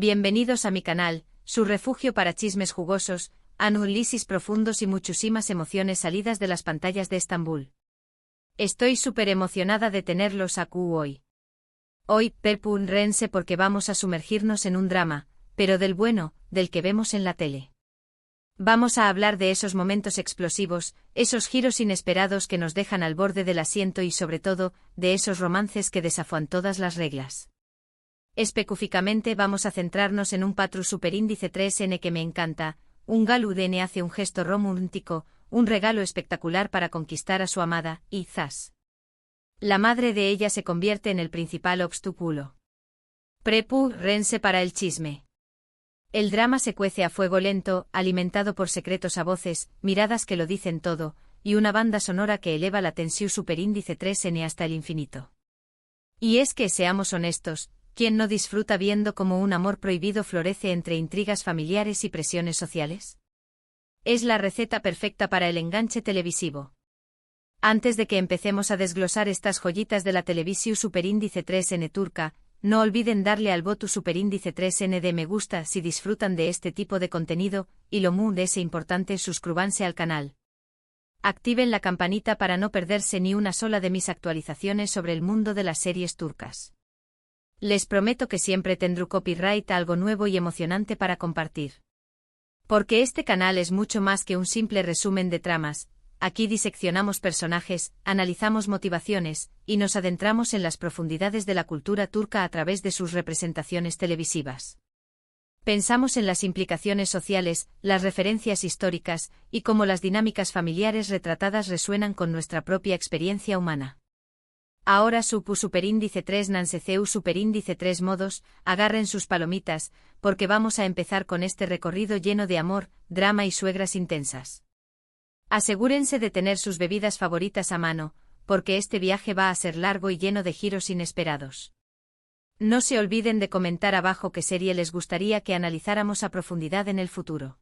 Bienvenidos a mi canal, su refugio para chismes jugosos, análisis profundos y muchísimas emociones salidas de las pantallas de Estambul. Estoy súper emocionada de tenerlos aquí hoy. Hoy, prepárense porque vamos a sumergirnos en un drama, pero del bueno, del que vemos en la tele. Vamos a hablar de esos momentos explosivos, esos giros inesperados que nos dejan al borde del asiento y sobre todo, de esos romances que desafían todas las reglas. Específicamente vamos a centrarnos en un patrón superíndice 3N que me encanta, un galudene hace un gesto romántico, un regalo espectacular para conquistar a su amada, y ¡zas! La madre de ella se convierte en el principal obstáculo. Prepárense para el chisme. El drama se cuece a fuego lento, alimentado por secretos a voces, miradas que lo dicen todo, y una banda sonora que eleva la tensión superíndice 3N hasta el infinito. Y es que, seamos honestos, ¿quién no disfruta viendo cómo un amor prohibido florece entre intrigas familiares y presiones sociales? Es la receta perfecta para el enganche televisivo. Antes de que empecemos a desglosar estas joyitas de la televisión superíndice 3N turca, no olviden darle al voto superíndice 3N de me gusta si disfrutan de este tipo de contenido, y lo muy importante suscríbanse al canal. Activen la campanita para no perderse ni una sola de mis actualizaciones sobre el mundo de las series turcas. Les prometo que siempre tendré copyright algo nuevo y emocionante para compartir. Porque este canal es mucho más que un simple resumen de tramas. Aquí diseccionamos personajes, analizamos motivaciones, y nos adentramos en las profundidades de la cultura turca a través de sus representaciones televisivas. Pensamos en las implicaciones sociales, las referencias históricas, y cómo las dinámicas familiares retratadas resuenan con nuestra propia experiencia humana. Ahora superíndice 3 Nanseceu superíndice 3 modos, agarren sus palomitas, porque vamos a empezar con este recorrido lleno de amor, drama y suegras intensas. Asegúrense de tener sus bebidas favoritas a mano, porque este viaje va a ser largo y lleno de giros inesperados. No se olviden de comentar abajo qué serie les gustaría que analizáramos a profundidad en el futuro.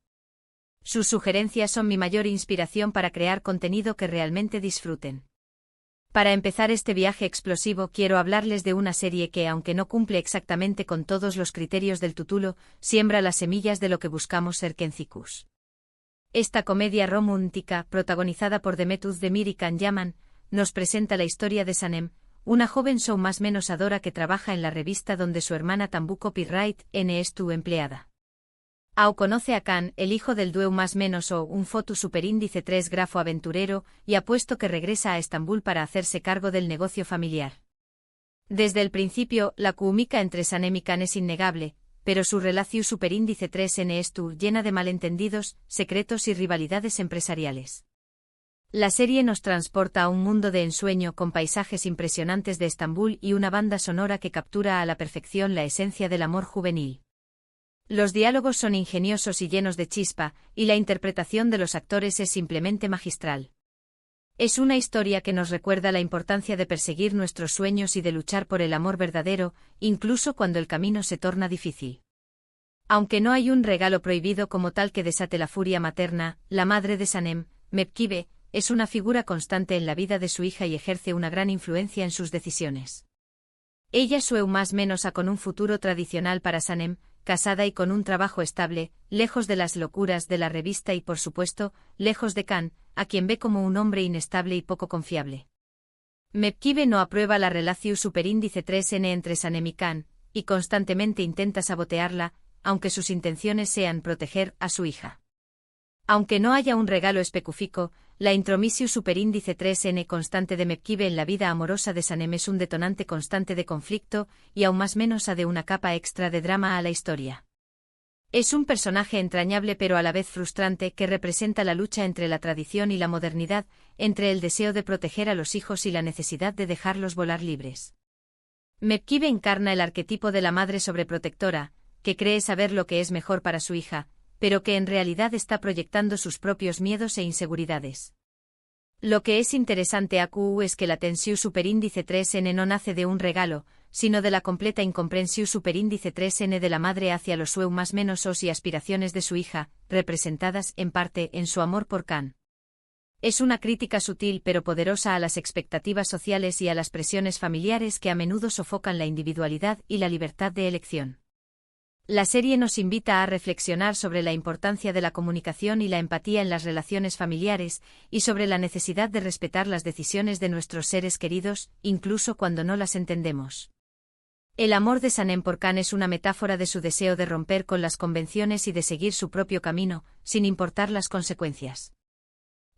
Sus sugerencias son mi mayor inspiración para crear contenido que realmente disfruten. Para empezar este viaje explosivo quiero hablarles de una serie que, aunque no cumple exactamente con todos los criterios del título, siembra las semillas de lo que buscamos ser Kencikus. Esta comedia romántica, protagonizada por Demet Özdemir y Can Yaman, nos presenta la historia de Sanem, una joven show más menos adora que trabaja en la revista donde su hermana Tambu Copyright N es tu empleada. Ao conoce a Can, el hijo del dueo más menos o un foto superíndice 3 grafo aventurero, y apuesto que regresa a Estambul para hacerse cargo del negocio familiar. Desde el principio, la química entre Sanem y Can es innegable, pero su relación superíndice 3N es llena de malentendidos, secretos y rivalidades empresariales. La serie nos transporta a un mundo de ensueño con paisajes impresionantes de Estambul y una banda sonora que captura a la perfección la esencia del amor juvenil. Los diálogos son ingeniosos y llenos de chispa, y la interpretación de los actores es simplemente magistral. Es una historia que nos recuerda la importancia de perseguir nuestros sueños y de luchar por el amor verdadero, incluso cuando el camino se torna difícil. Aunque no hay un regalo prohibido como tal que desate la furia materna, la madre de Sanem, Mepkibe, es una figura constante en la vida de su hija y ejerce una gran influencia en sus decisiones. Ella sueña más menos con un futuro tradicional para Sanem, casada y con un trabajo estable, lejos de las locuras de la revista y por supuesto, lejos de Can, a quien ve como un hombre inestable y poco confiable. Mepkibe no aprueba la relación superíndice 3N entre Sanem y Can, y constantemente intenta sabotearla, aunque sus intenciones sean proteger a su hija. Aunque no haya un regalo específico, la intromisión superíndice 3N constante de Mepkibe en la vida amorosa de Sanem es un detonante constante de conflicto, y aún más menos de una capa extra de drama a la historia. Es un personaje entrañable pero a la vez frustrante que representa la lucha entre la tradición y la modernidad, entre el deseo de proteger a los hijos y la necesidad de dejarlos volar libres. Mepkibe encarna el arquetipo de la madre sobreprotectora, que cree saber lo que es mejor para su hija, pero que en realidad está proyectando sus propios miedos e inseguridades. Lo que es interesante aquí es que la tensión superíndice 3N no nace de un regalo, sino de la completa incomprensión superíndice 3N de la madre hacia los sueños más menos y aspiraciones de su hija, representadas, en parte, en su amor por Can. Es una crítica sutil pero poderosa a las expectativas sociales y a las presiones familiares que a menudo sofocan la individualidad y la libertad de elección. La serie nos invita a reflexionar sobre la importancia de la comunicación y la empatía en las relaciones familiares, y sobre la necesidad de respetar las decisiones de nuestros seres queridos, incluso cuando no las entendemos. El amor de Sanem por Khan es una metáfora de su deseo de romper con las convenciones y de seguir su propio camino, sin importar las consecuencias.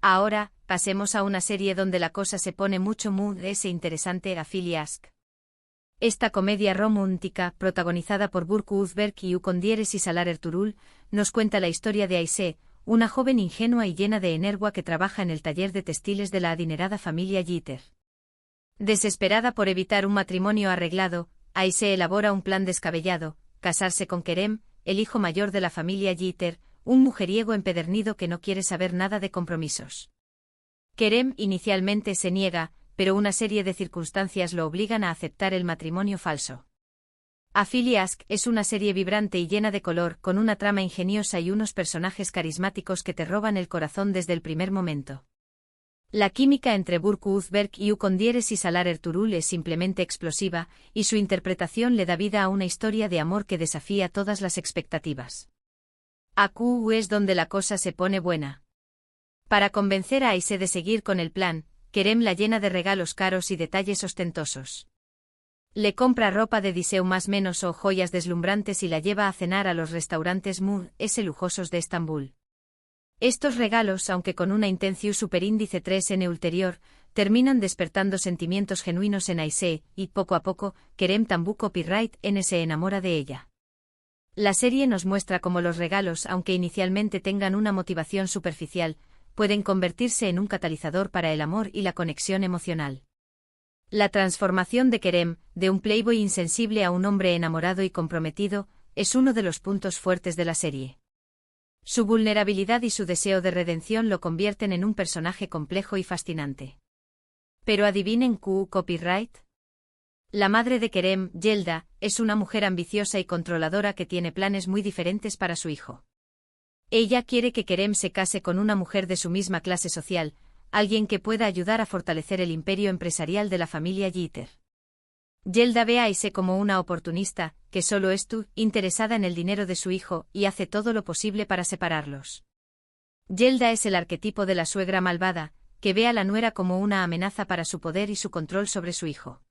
Ahora, pasemos a una serie donde la cosa se pone mucho más interesante. Afili Ask. Esta comedia romántica, protagonizada por Burcu Uzberk y Ukon Dieres y Salar Ertuğrul, nos cuenta la historia de Ayşe, una joven ingenua y llena de energía que trabaja en el taller de textiles de la adinerada familia Yiğiter. Desesperada por evitar un matrimonio arreglado, Ayşe elabora un plan descabellado: casarse con Kerem, el hijo mayor de la familia Yiğiter, un mujeriego empedernido que no quiere saber nada de compromisos. Kerem inicialmente se niega, pero una serie de circunstancias lo obligan a aceptar el matrimonio falso. Afili Ask es una serie vibrante y llena de color, con una trama ingeniosa y unos personajes carismáticos que te roban el corazón desde el primer momento. La química entre Burcu Uzberk y Ukon Dieres y Salar Ertuğrul es simplemente explosiva, y su interpretación le da vida a una historia de amor que desafía todas las expectativas. Aquí es donde la cosa se pone buena. Para convencer a Ayşe de seguir con el plan, Kerem la llena de regalos caros y detalles ostentosos. Le compra ropa de diseu más menos o joyas deslumbrantes y la lleva a cenar a los restaurantes lujosos de Estambul. Estos regalos, aunque con una intención superíndice 3n ulterior, terminan despertando sentimientos genuinos en Ayşe, y poco a poco, Kerem tambu copyright n se enamora de ella. La serie nos muestra cómo los regalos, aunque inicialmente tengan una motivación superficial, pueden convertirse en un catalizador para el amor y la conexión emocional. La transformación de Kerem, de un playboy insensible a un hombre enamorado y comprometido, es uno de los puntos fuertes de la serie. Su vulnerabilidad y su deseo de redención lo convierten en un personaje complejo y fascinante. Pero adivinen copyright. La madre de Kerem, Yelda, es una mujer ambiciosa y controladora que tiene planes muy diferentes para su hijo. Ella quiere que Kerem se case con una mujer de su misma clase social, alguien que pueda ayudar a fortalecer el imperio empresarial de la familia Yiğiter. Yelda ve a Ayşe como una oportunista, que solo está interesada en el dinero de su hijo, y hace todo lo posible para separarlos. Yelda es el arquetipo de la suegra malvada, que ve a la nuera como una amenaza para su poder y su control sobre su hijo.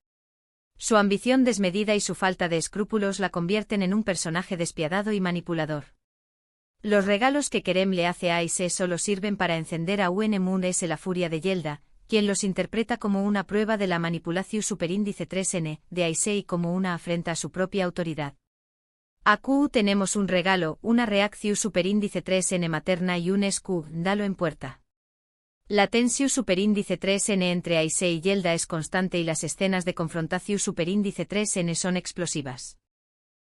Su ambición desmedida y su falta de escrúpulos la convierten en un personaje despiadado y manipulador. Los regalos que Kerem le hace a Ayşe solo sirven para encender a UNMUNS la furia de Yelda, quien los interpreta como una prueba de la manipulación superíndice 3n de Ayşe y como una afrenta a su propia autoridad. Aquí tenemos un regalo, una reacción superíndice 3n materna y un escándalo en puerta. La tensión superíndice 3n entre Ayşe y Yelda es constante y las escenas de confrontación superíndice 3n son explosivas.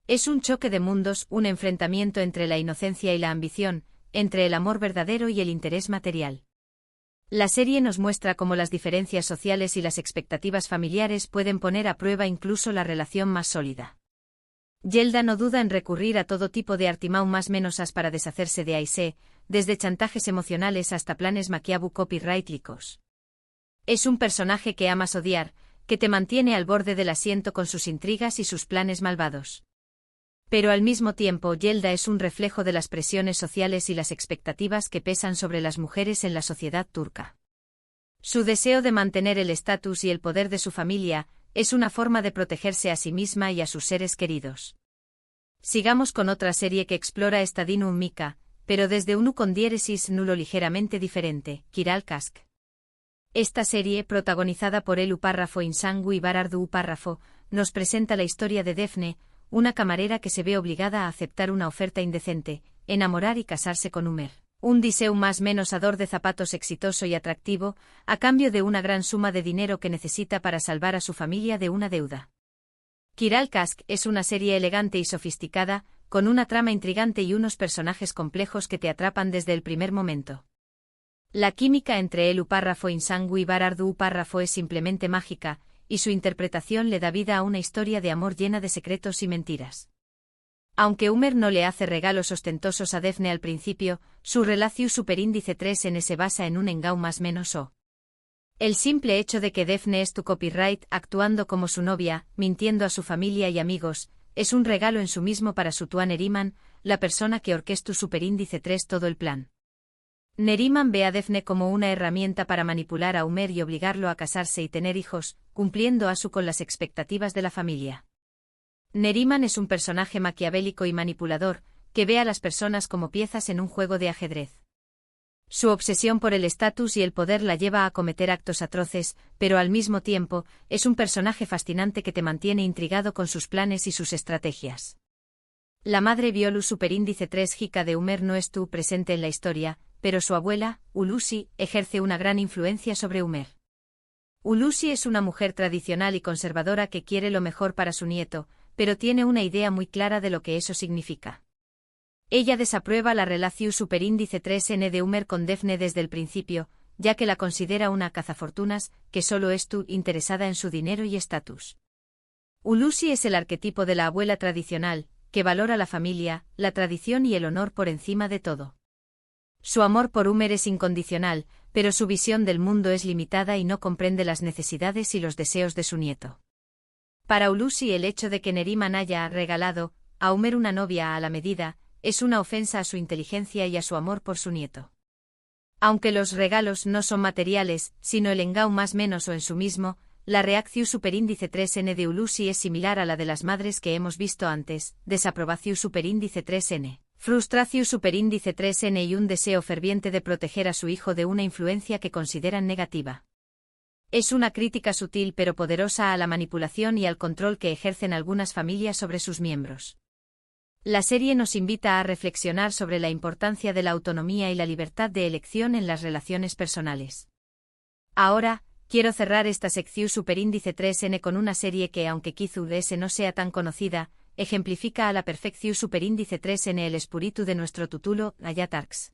Es un choque de mundos, un enfrentamiento entre la inocencia y la ambición, entre el amor verdadero y el interés material. La serie nos muestra cómo las diferencias sociales y las expectativas familiares pueden poner a prueba incluso la relación más sólida. Yelda no duda en recurrir a todo tipo de artimañas más menosas para deshacerse de Ayşe, desde chantajes emocionales hasta planes copyrightlicos. Es un personaje que amas odiar, que te mantiene al borde del asiento con sus intrigas y sus planes malvados. Pero al mismo tiempo Yelda es un reflejo de las presiones sociales y las expectativas que pesan sobre las mujeres en la sociedad turca. Su deseo de mantener el estatus y el poder de su familia es una forma de protegerse a sí misma y a sus seres queridos. Sigamos con otra serie que explora esta dinámica, pero desde un con diéresis nulo ligeramente diferente, Kiral Kask. Esta serie, protagonizada por Elu Párrafo Insangu y Barardu Párrafo, nos presenta la historia de Defne, una camarera que se ve obligada a aceptar una oferta indecente, enamorar y casarse con Umer, un diseu más menos ador de zapatos exitoso y atractivo, a cambio de una gran suma de dinero que necesita para salvar a su familia de una deuda. Kiral Kask es una serie elegante y sofisticada, con una trama intrigante y unos personajes complejos que te atrapan desde el primer momento. La química entre Elu Párrafo Insangu y Barardu Párrafo es simplemente mágica, y su interpretación le da vida a una historia de amor llena de secretos y mentiras. Aunque Umer no le hace regalos ostentosos a Defne al principio, su relación superíndice 3n se basa en un engau más menos o. El simple hecho de que Defne es tu copyright actuando como su novia, mintiendo a su familia y amigos, es un regalo en su mismo para su Tuan Neriman, la persona que orquestó superíndice 3 todo el plan. Neriman ve a Defne como una herramienta para manipular a Umer y obligarlo a casarse y tener hijos, cumpliendo a su con las expectativas de la familia. Neriman es un personaje maquiavélico y manipulador, que ve a las personas como piezas en un juego de ajedrez. Su obsesión por el estatus y el poder la lleva a cometer actos atroces, pero al mismo tiempo, es un personaje fascinante que te mantiene intrigado con sus planes y sus estrategias. La madre Violu superíndice 3 Hika de Umer no estuvo presente en la historia, pero su abuela, Ulusi, ejerce una gran influencia sobre Umer. Ulusi es una mujer tradicional y conservadora que quiere lo mejor para su nieto, pero tiene una idea muy clara de lo que eso significa. Ella desaprueba la relación superíndice 3N de Umer con Defne desde el principio, ya que la considera una cazafortunas, que solo es interesada en su dinero y estatus. Ulusi es el arquetipo de la abuela tradicional, que valora la familia, la tradición y el honor por encima de todo. Su amor por Umer es incondicional, pero su visión del mundo es limitada y no comprende las necesidades y los deseos de su nieto. Para Ulusi el hecho de que Neriman haya regalado a Umer una novia a la medida, es una ofensa a su inteligencia y a su amor por su nieto. Aunque los regalos no son materiales, sino el engau más menos o en su mismo, la reacción superíndice 3N de Ulusi es similar a la de las madres que hemos visto antes, desaprobación superíndice 3N, frustración superíndice 3N y un deseo ferviente de proteger a su hijo de una influencia que consideran negativa. Es una crítica sutil pero poderosa a la manipulación y al control que ejercen algunas familias sobre sus miembros. La serie nos invita a reflexionar sobre la importancia de la autonomía y la libertad de elección en las relaciones personales. Ahora, quiero cerrar esta sección superíndice 3N con una serie que, aunque quizás no sea tan conocida, ejemplifica a la perfección superíndice 3N el espíritu de nuestro título, Ayatarks.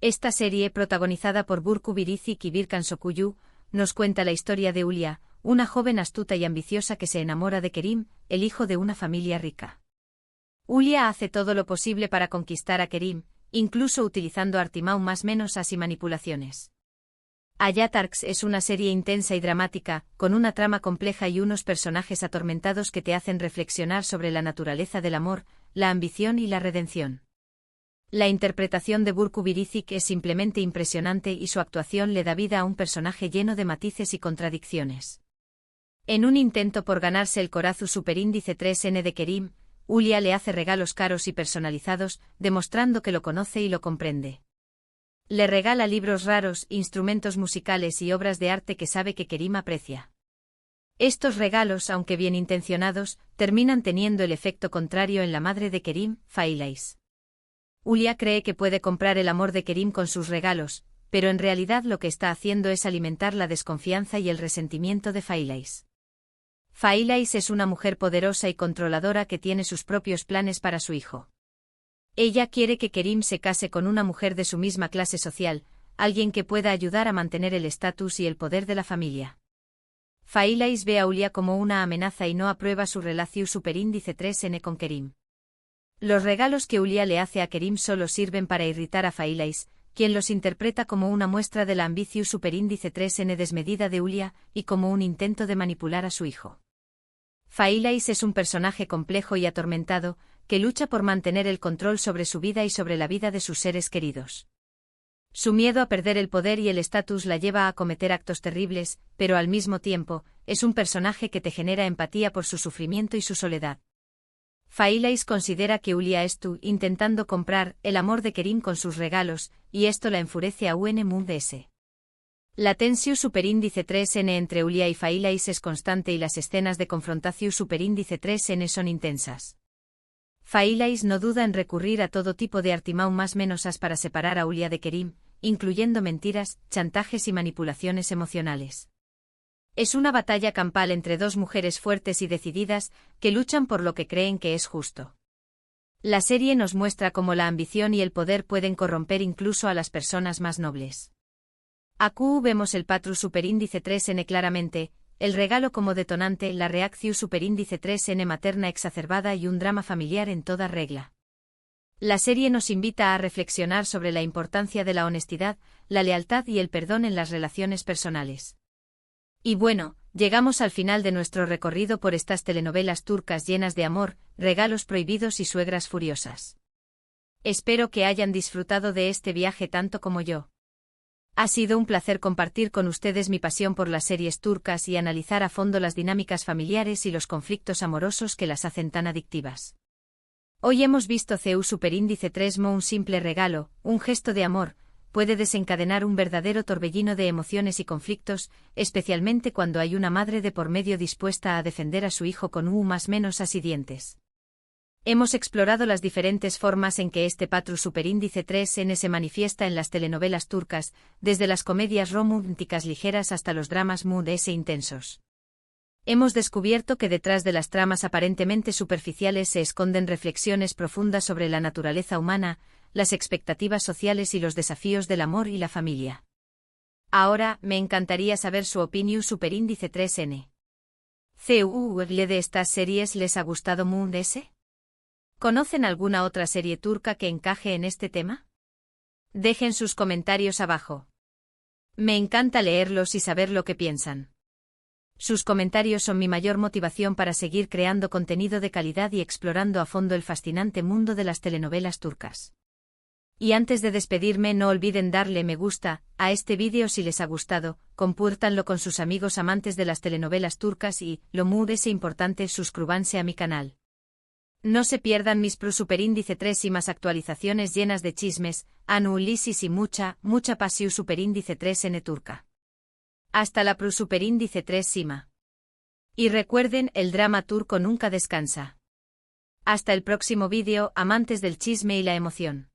Esta serie, protagonizada por Burcu Birizik y Birkan Sokuyu, nos cuenta la historia de Ulia, una joven astuta y ambiciosa que se enamora de Kerim, el hijo de una familia rica. Ulia hace todo lo posible para conquistar a Kerim, incluso utilizando artimau más menos y manipulaciones. Ayatarks es una serie intensa y dramática, con una trama compleja y unos personajes atormentados que te hacen reflexionar sobre la naturaleza del amor, la ambición y la redención. La interpretación de Burcu Birizik es simplemente impresionante y su actuación le da vida a un personaje lleno de matices y contradicciones. En un intento por ganarse el corazón superíndice 3N de Kerim, Ulia le hace regalos caros y personalizados, demostrando que lo conoce y lo comprende. Le regala libros raros, instrumentos musicales y obras de arte que sabe que Kerim aprecia. Estos regalos, aunque bien intencionados, terminan teniendo el efecto contrario en la madre de Kerim, Failais. Ulia cree que puede comprar el amor de Kerim con sus regalos, pero en realidad lo que está haciendo es alimentar la desconfianza y el resentimiento de Failais. Failais es una mujer poderosa y controladora que tiene sus propios planes para su hijo. Ella quiere que Kerim se case con una mujer de su misma clase social, alguien que pueda ayudar a mantener el estatus y el poder de la familia. Failais ve a Ulia como una amenaza y no aprueba su relación superíndice 3N con Kerim. Los regalos que Ulia le hace a Kerim solo sirven para irritar a Failais, quien los interpreta como una muestra de la ambición superíndice 3N desmedida de Ulia y como un intento de manipular a su hijo. Failais es un personaje complejo y atormentado, que lucha por mantener el control sobre su vida y sobre la vida de sus seres queridos. Su miedo a perder el poder y el estatus la lleva a cometer actos terribles, pero al mismo tiempo, es un personaje que te genera empatía por su sufrimiento y su soledad. Failais considera que Ulia está intentando comprar el amor de Kerim con sus regalos, y esto la enfurece a UNMUNDS. La tensión superíndice 3N entre Ulia y Failais es constante y las escenas de confrontación superíndice 3N son intensas. Failais no duda en recurrir a todo tipo de artimau más menosas para separar a Ulia de Kerim, incluyendo mentiras, chantajes y manipulaciones emocionales. Es una batalla campal entre dos mujeres fuertes y decididas, que luchan por lo que creen que es justo. La serie nos muestra cómo la ambición y el poder pueden corromper incluso a las personas más nobles. Aquí vemos el patrón superíndice 3N claramente, el regalo como detonante, la reacción superíndice 3N materna exacerbada y un drama familiar en toda regla. La serie nos invita a reflexionar sobre la importancia de la honestidad, la lealtad y el perdón en las relaciones personales. Y bueno, Llegamos al final de nuestro recorrido por estas telenovelas turcas llenas de amor, regalos prohibidos y suegras furiosas. Espero que hayan disfrutado de este viaje tanto como yo. Ha sido un placer compartir con ustedes mi pasión por las series turcas y analizar a fondo las dinámicas familiares y los conflictos amorosos que las hacen tan adictivas. Hoy hemos visto CU Superíndice 3 mo un simple regalo, un gesto de amor, puede desencadenar un verdadero torbellino de emociones y conflictos, especialmente cuando hay una madre de por medio dispuesta a defender a su hijo con más menos así. Hemos explorado las diferentes formas en que este patrón superíndice 3N se manifiesta en las telenovelas turcas, desde las comedias románticas ligeras hasta los dramas mood-S intensos. Hemos descubierto que detrás de las tramas aparentemente superficiales se esconden reflexiones profundas sobre la naturaleza humana, las expectativas sociales y los desafíos del amor y la familia. Ahora, me encantaría saber su opinión superíndice 3N. ¿Le de estas series les ha gustado mood-S? ¿Conocen alguna otra serie turca que encaje en este tema? Dejen sus comentarios abajo. Me encanta leerlos y saber lo que piensan. Sus comentarios son mi mayor motivación para seguir creando contenido de calidad y explorando a fondo el fascinante mundo de las telenovelas turcas. Y antes de despedirme, no olviden darle me gusta a este vídeo si les ha gustado, compártanlo con sus amigos amantes de las telenovelas turcas y, lo muy importante, suscríbanse a mi canal. No se pierdan mis superíndice 3 y más actualizaciones llenas de chismes, análisis y mucha pasión superíndice 3N turca. Hasta la superíndice 3 Sima. Y recuerden, el drama turco nunca descansa. Hasta el próximo vídeo, amantes del chisme y la emoción.